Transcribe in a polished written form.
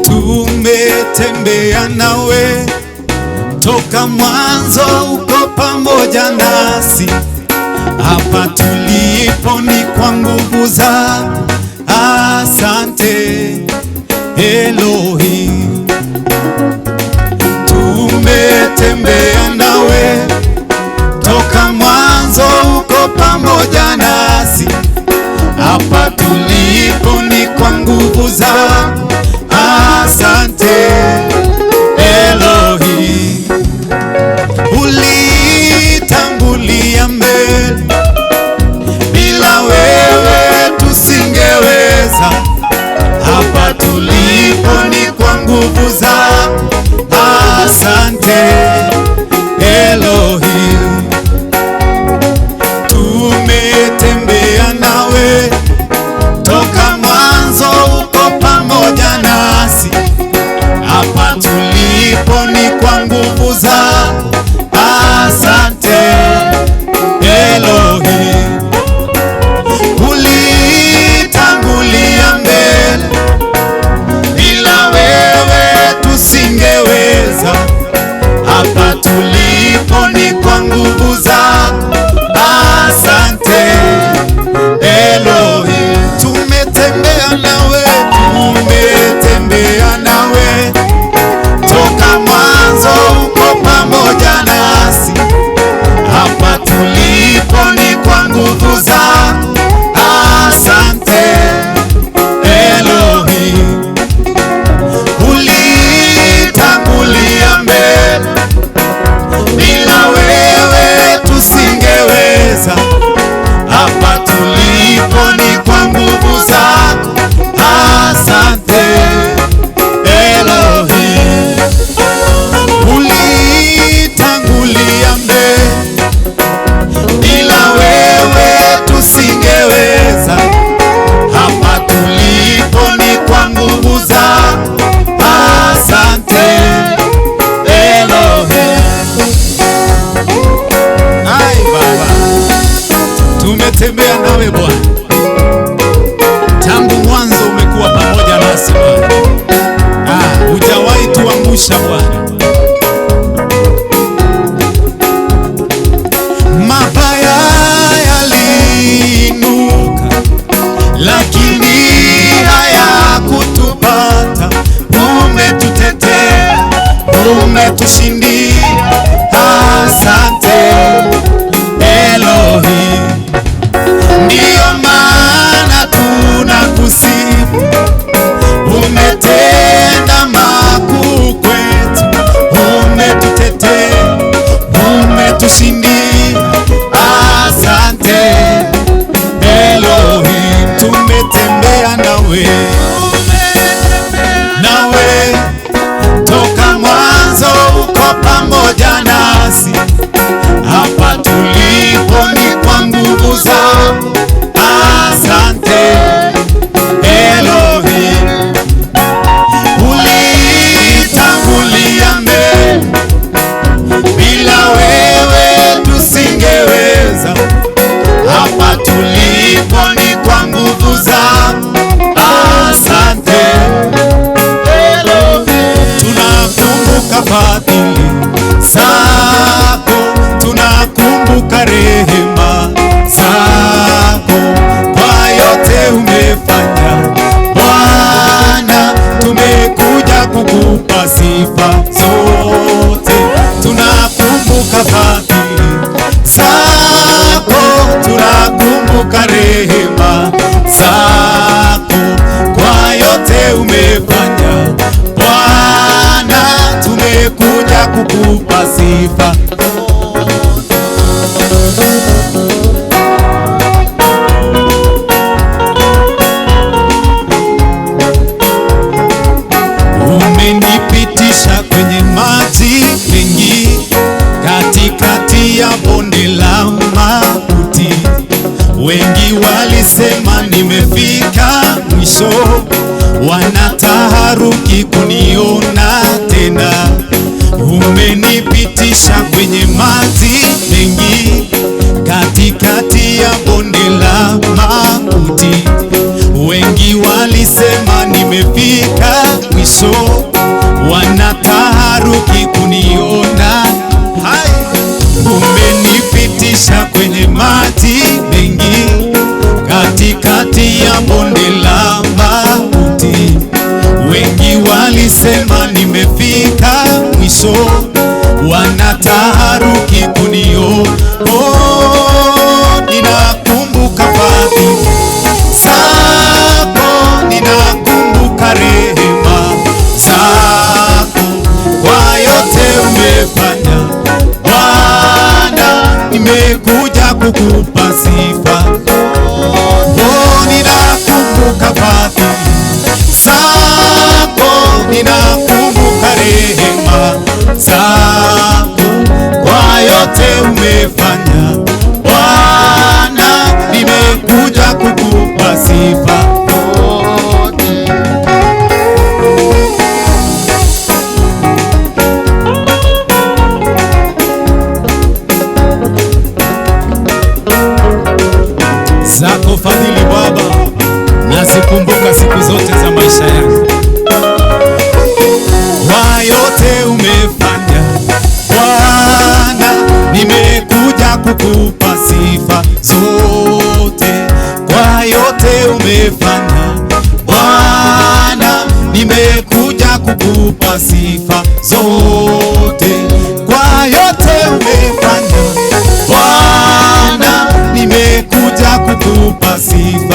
tumetembea nawe toka mwanzo, uko pamoja nasi. Hapa tulipo ni kwa nguvu zako. Asante Elohim. Tumetembea nawe toka mwanzo, uko pamoja nasi. Hapa tulipo ni kwa nguvu zako. Asante Elohim. Ulitangulia mbele, bila wewe tusingeweza. Hapa tulipo ni kwa nguvu zako. Asante Elohim. Tumetembea nawe toka mwanzo, uko pamoja nasi. Hapa tulipo ni kwa nguvu zako. Asante Elohim. Ulitangulia mbele, bila wewe tusingeweza. Hapa tulipo ni kwa nguvu zako. Asante Elohim. Tumetembea nawe, tumetembea nawe toka mwanzo, uko pamoja nasi. Hapa tulipo ni kwa nguvu zako. Asante Elohim. Ulitangulia mbele, bila wewe tusingeweza. Hapa tulipo ni kwa nguvu zako. Asante Elohim. Ulitangulia mbele, bila wewe tusingeweza. Hapa tulipo ni kwa nguvu zako. Asante Elohim. Ai Baba, tumetembea nawe Bwana tangu mwanzo, umekuwa pamoja nasi Bwana. Hujawahi tuangusha Bwana. Mabaya yaliinuka, lakini hayakutupata. Umetutetea, umetushindia. Asante Elohim. Ndiyo maana tunakusifu. Umetenda makuu kwetu, umetutetea, umetushindia. Asante Elohim. Tumetembea nawe, nawe toka mwanzo, uko pamoja nasi. Hapa tulipo ni kwa nguvu zako. Asante Elohim. Ulitangulia mbele, bila wewe tusingeweza. Hapa tulipo ni kwa nguvu zako. Asante Elohim. Tunakumbuka fadhili zako, tunakumbuka rehema zako. Kwa yote umefanya Bwana, tumekuja kukupa sifa zote. Tunakumbuka fadhili zako, tunakumbuka rehema zako. Kwa yote umefanya Bwana, tumekuja kukupa sifa. Umenipitisha kwenye maji mengi, katikati ya bonde la mauti. Wengi walisema nimefika mwisho, wanataharuki kuniona tena. Umenipitisha kwenye maji mengi, katikati ya bonde la mauti. Wengi walisema nimefika mwisho, wanataharuki kuniona. Umenipitisha kwenye maji mengi, katikati ya bonde la mauti. Wengi walisema nimefika mwisho, wanataharuki kuniona. Ninakumbuka fadhili zako, ninakumbuka rehema zako, kwa yote umefanya Bwana, nimekuja kukupa sifa. Ninakumbuka fadhili zako, ninakumbuka rehema zako, kwa yote umefanya Bwana, nimekuja kukupa sifa. Zako fadhili Baba, nazikumbuka siku zote za maisha yangu. Kwa yote umefanya Bwana, nimekuja kukupa sifa zote. Kwa yote umefanya Bwana, nimekuja kukupa sifa zote. Kwa yote umefanya Bwana, nimekuja kukupa sifa